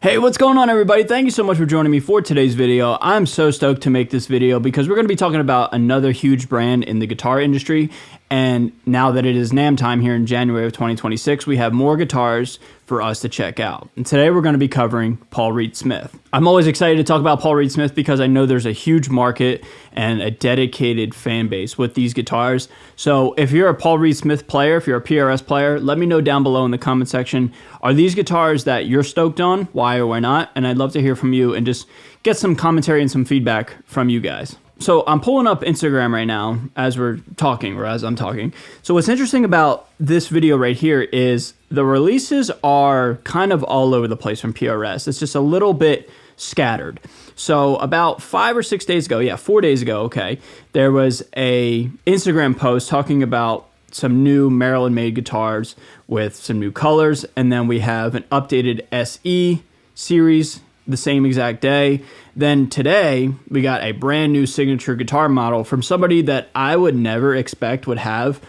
Hey, what's going on everybody? Thank you so much for joining me for today's video. I'm so stoked to make this video because we're going to be talking about another huge brand in the guitar industry. And now that it is NAMM time here in January of 2026, we have more guitars for us to check out. And today we're going to be covering Paul Reed Smith. I'm always excited to talk about Paul Reed Smith because I know there's a huge market and a dedicated fan base with these guitars. So if you're a Paul Reed Smith player, if you're a PRS player, let me know down below in the comment section. Are these guitars that you're stoked on? Why or why not? And I'd love to hear from you and just get some commentary and some feedback from you guys. So I'm pulling up Instagram right now as we're talking, or as I'm talking. So what's interesting about this video right here is the releases are kind of all over the place from PRS. It's just a little bit scattered. So about 5 or 6 days ago, 4 days ago, okay, there was a Instagram post talking about some new Maryland-made guitars with some new colors, and then we have an updated SE series the same exact day. Then today, we got a brand new signature guitar model from somebody that I would never expect would have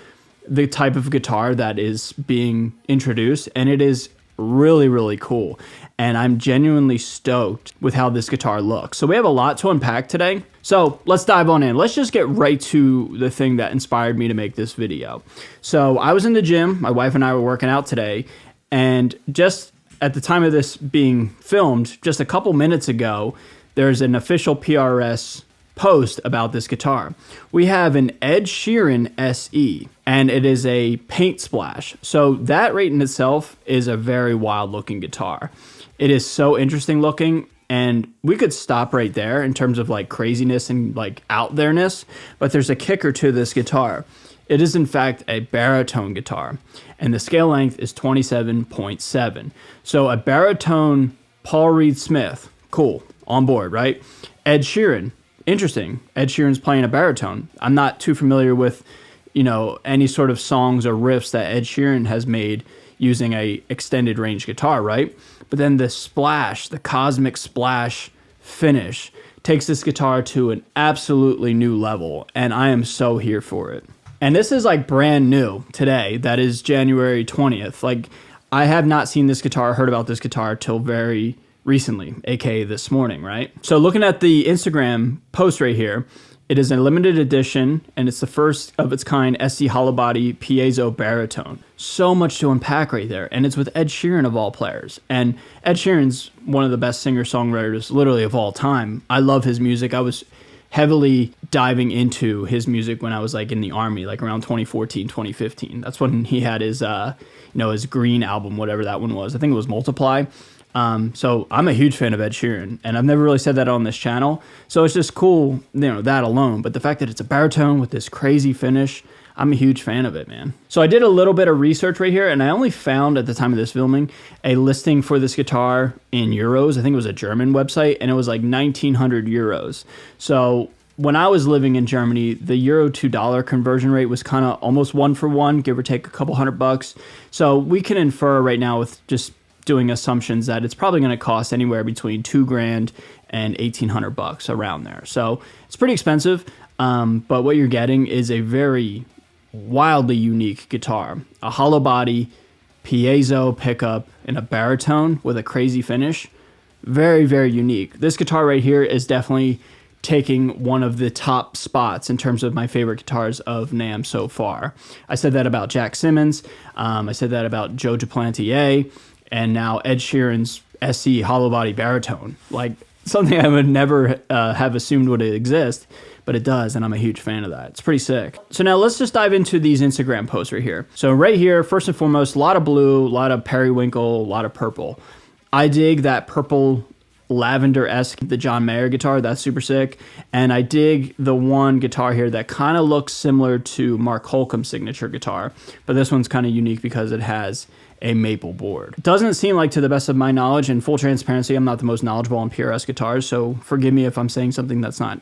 the type of guitar that is being introduced, and it is really, really cool. And I'm genuinely stoked with how this guitar looks. So we have a lot to unpack today. So let's dive on in. Let's just get right to the thing that inspired me to make this video. So I was in the gym, my wife and I were working out today, and just at the time of this being filmed, just a couple minutes ago, there's an official PRS post about this guitar. We have an Ed Sheeran SE, and it is a paint splash. So that right in itself is a very wild looking guitar. It is so interesting looking, and we could stop right there in terms of like craziness and like out there-ness, but there's a kicker to this guitar. It is in fact a baritone guitar, and the scale length is 27.7. So a baritone Paul Reed Smith, cool, on board, right? Ed Sheeran, interesting. Ed Sheeran's playing a baritone. I'm not too familiar with, any sort of songs or riffs that Ed Sheeran has made using a extended range guitar, right? But then the splash, the cosmic splash finish takes this guitar to an absolutely new level, and I am so here for it. And this is like brand new today. That is January 20th. Like, I have not seen this guitar, heard about this guitar till very recently, aka this morning, right? So looking at the Instagram post right here, it is a limited edition, and it's the first of its kind SC hollow body piezo baritone. So much to unpack right there, and it's with Ed Sheeran of all players. And Ed Sheeran's one of the best singer-songwriters literally of all time. I love his music. I was heavily diving into his music when I was like in the army, like around 2014, 2015. That's when he had his, his Green album, whatever that one was. I think it was Multiply. So I'm a huge fan of Ed Sheeran, and I've never really said that on this channel. So it's just cool, that alone. But the fact that it's a baritone with this crazy finish, I'm a huge fan of it, man. So I did a little bit of research right here, and I only found at the time of this filming a listing for this guitar in euros. I think it was a German website, and it was like 1,900 euros. So when I was living in Germany, the euro to dollar conversion rate was kind of almost 1-for-1, give or take a couple $100. So we can infer right now with just doing assumptions that it's probably going to cost anywhere between $2,000 and $1,800 around there. So it's pretty expensive, but what you're getting is a very wildly unique guitar. A hollow body, piezo pickup, and a baritone with a crazy finish. Very, very unique. This guitar right here is definitely taking one of the top spots in terms of my favorite guitars of NAMM so far. I said that about Jack Simmons. I said that about Joe Duplantier. And now Ed Sheeran's SE hollow body baritone. Like, something I would never have assumed would exist, but it does, and I'm a huge fan of that. It's pretty sick. So now let's just dive into these Instagram posts right here. So right here, first and foremost, a lot of blue, a lot of periwinkle, a lot of purple. I dig that purple lavender-esque, the John Mayer guitar. That's super sick. And I dig the one guitar here that kind of looks similar to Mark Holcomb's signature guitar, but this one's kind of unique because it has a maple board. It doesn't seem like, to the best of my knowledge, and full transparency, I'm not the most knowledgeable on PRS guitars, so forgive me if I'm saying something that's not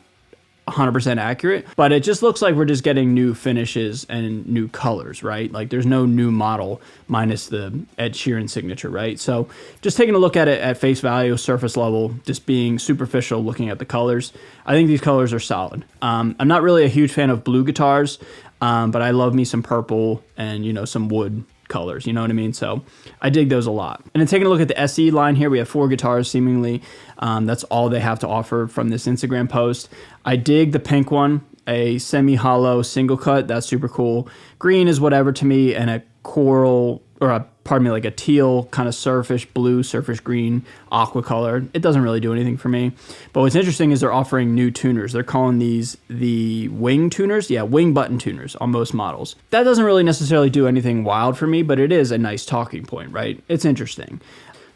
100% accurate, but it just looks like we're just getting new finishes and new colors, right? Like, there's no new model minus the Ed Sheeran signature, right? So just taking a look at it at face value, surface level, just being superficial, looking at the colors, I think these colors are solid. I'm not really a huge fan of blue guitars, but I love me some purple and, some wood colors, you know what I mean? So I dig those a lot. And then taking a look at the SE line here, we have 4 guitars seemingly. That's all they have to offer from this Instagram post. I dig the pink one, a semi-hollow single cut. That's super cool. Green is whatever to me, and a coral, or like a teal kind of surfish blue, surfish green, aqua color. It doesn't really do anything for me. But what's interesting is they're offering new tuners. They're calling these the wing tuners. Yeah, wing button tuners on most models. That doesn't really necessarily do anything wild for me, but it is a nice talking point, right? It's interesting.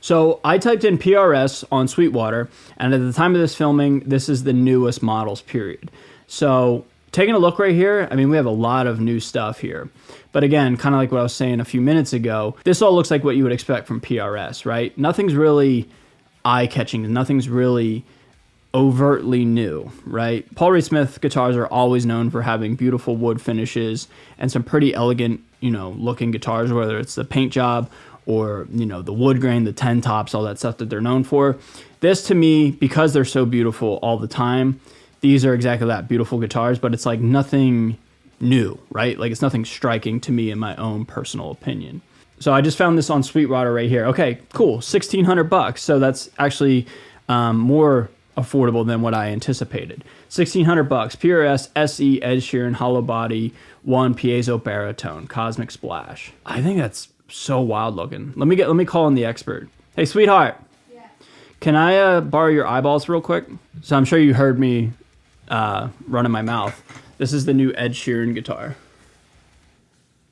So I typed in PRS on Sweetwater, and at the time of this filming, this is the newest models, period. So taking a look right here, I mean, we have a lot of new stuff here. But again, kind of like what I was saying a few minutes ago, this all looks like what you would expect from PRS, right? Nothing's really eye-catching. Nothing's really overtly new, right? Paul Reed Smith guitars are always known for having beautiful wood finishes and some pretty elegant, looking guitars, whether it's the paint job or, the wood grain, the 10 tops, all that stuff that they're known for. This, to me, because they're so beautiful all the time, these are exactly that, beautiful guitars, but it's like nothing new, right? Like it's nothing striking to me in my own personal opinion. So I just found this on Sweetwater right here. Okay, cool, $1,600. So that's actually more affordable than what I anticipated. $1,600. PRS SE Ed Sheeran hollow body 1 piezo baritone cosmic splash. I think that's so wild looking. Let me call in the expert. Hey, sweetheart. Yeah. Can I borrow your eyeballs real quick? So I'm sure you heard me running my mouth. This is the new Ed Sheeran guitar.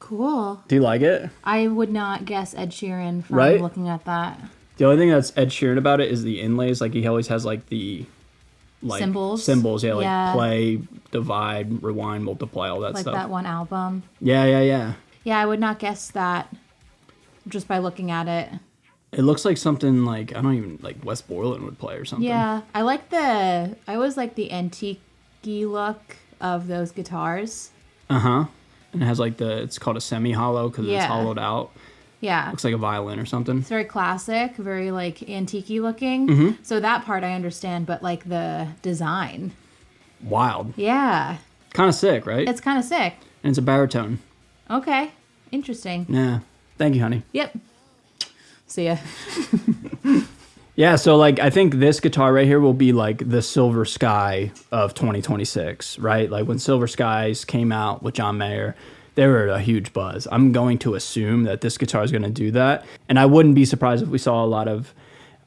Cool. Do you like it? I would not guess Ed Sheeran from looking at that. The only thing that's Ed Sheeran about it is the inlays. Like he always has like the symbols. Yeah, like play, divide, rewind, multiply, all that stuff. Like that one album. Yeah. Yeah, I would not guess that just by looking at it. It looks like something like, I don't even, like Wes Borland would play or something. Yeah, I always like the antique-y look of those guitars. And it has like it's called a semi-hollow because it's hollowed out. Yeah. Looks like a violin or something. It's very classic, very like antique-y looking. So that part I understand, but like the design. Wild. Yeah. Kind of sick, right? It's kind of sick. And it's a baritone. Okay. Interesting. Yeah. Thank you, honey. Yep. See ya. Yeah, so like I think this guitar right here will be like the Silver Sky of 2026, right? Like when Silver Skies came out with John Mayer, they were a huge buzz. I'm going to assume that this guitar is going to do that, and I wouldn't be surprised if we saw a lot of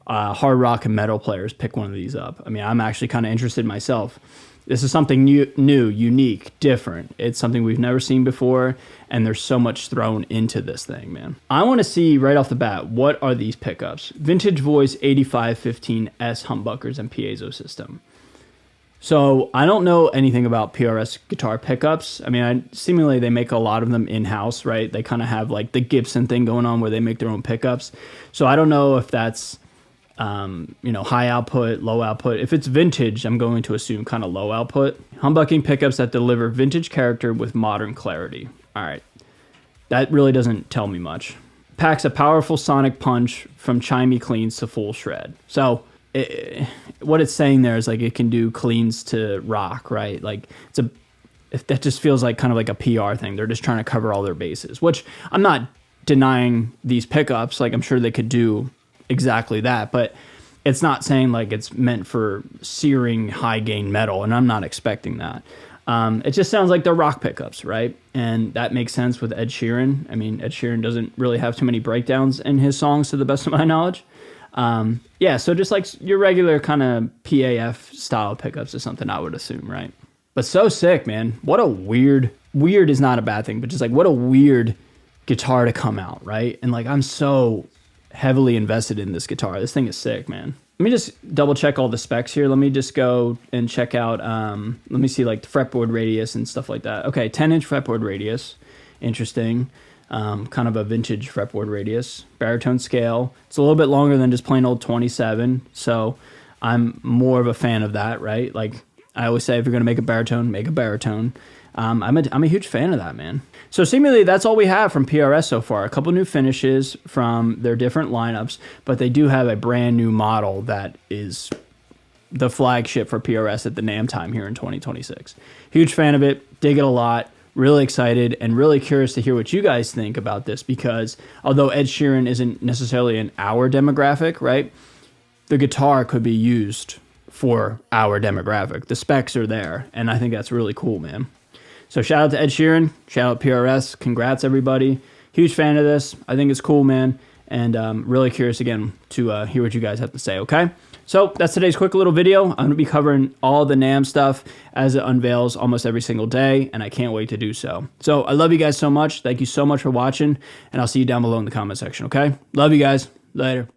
hard rock and metal players pick one of these up. I mean, I'm actually kind of interested myself. This is something new, unique, different. It's something we've never seen before, and there's so much thrown into this thing, man. I want to see right off the bat, what are these pickups? Vintage Voice 8515S humbuckers and piezo system. So I don't know anything about PRS guitar pickups. I mean, seemingly they make a lot of them in-house, right? They kind of have like the Gibson thing going on where they make their own pickups. So I don't know if that's high output, low output. If it's vintage, I'm going to assume kind of low output. Humbucking pickups that deliver vintage character with modern clarity. All right. That really doesn't tell me much. Packs a powerful sonic punch from chimey cleans to full shred. So what it's saying there is like it can do cleans to rock, right? Like if that just feels like kind of like a PR thing. They're just trying to cover all their bases, which I'm not denying these pickups. Like I'm sure they could do exactly that, but it's not saying like it's meant for searing high gain metal, and I'm not expecting that. It just sounds like they're rock pickups, right? And that makes sense with Ed Sheeran. I mean, Ed Sheeran doesn't really have too many breakdowns in his songs to the best of my knowledge. So just like your regular kind of PAF style pickups is something I would assume, right? But so sick, man. What a weird is not a bad thing, but just like what a weird guitar to come out, right? And like I'm so heavily invested in this guitar. This thing is sick, man. Let me just double check all the specs here. Let me just go and check out, let me see like the fretboard radius and stuff like that. Okay, 10-inch fretboard radius. Interesting. Kind of a vintage fretboard radius. Baritone scale. It's a little bit longer than just plain old 27, so I'm more of a fan of that, right? Like I always say, if you're going to make a baritone, make a baritone. I'm a huge fan of that, man. So seemingly that's all we have from PRS so far. A couple new finishes from their different lineups, but they do have a brand new model that is the flagship for PRS at the NAMM time here in 2026. Huge fan of it. Dig it a lot. really excited and really curious to hear what you guys think about this, because although Ed Sheeran isn't necessarily in our demographic, right? The guitar could be used for our demographic. The specs are there, and I think that's really cool, man. So shout out to Ed Sheeran, shout out PRS, congrats everybody. Huge fan of this. I think it's cool, man, and really curious again to hear what you guys have to say, okay? So that's today's quick little video. I'm going to be covering all the NAMM stuff as it unveils almost every single day, and I can't wait to do so. So I love you guys so much. Thank you so much for watching, and I'll see you down below in the comment section, okay? Love you guys. Later.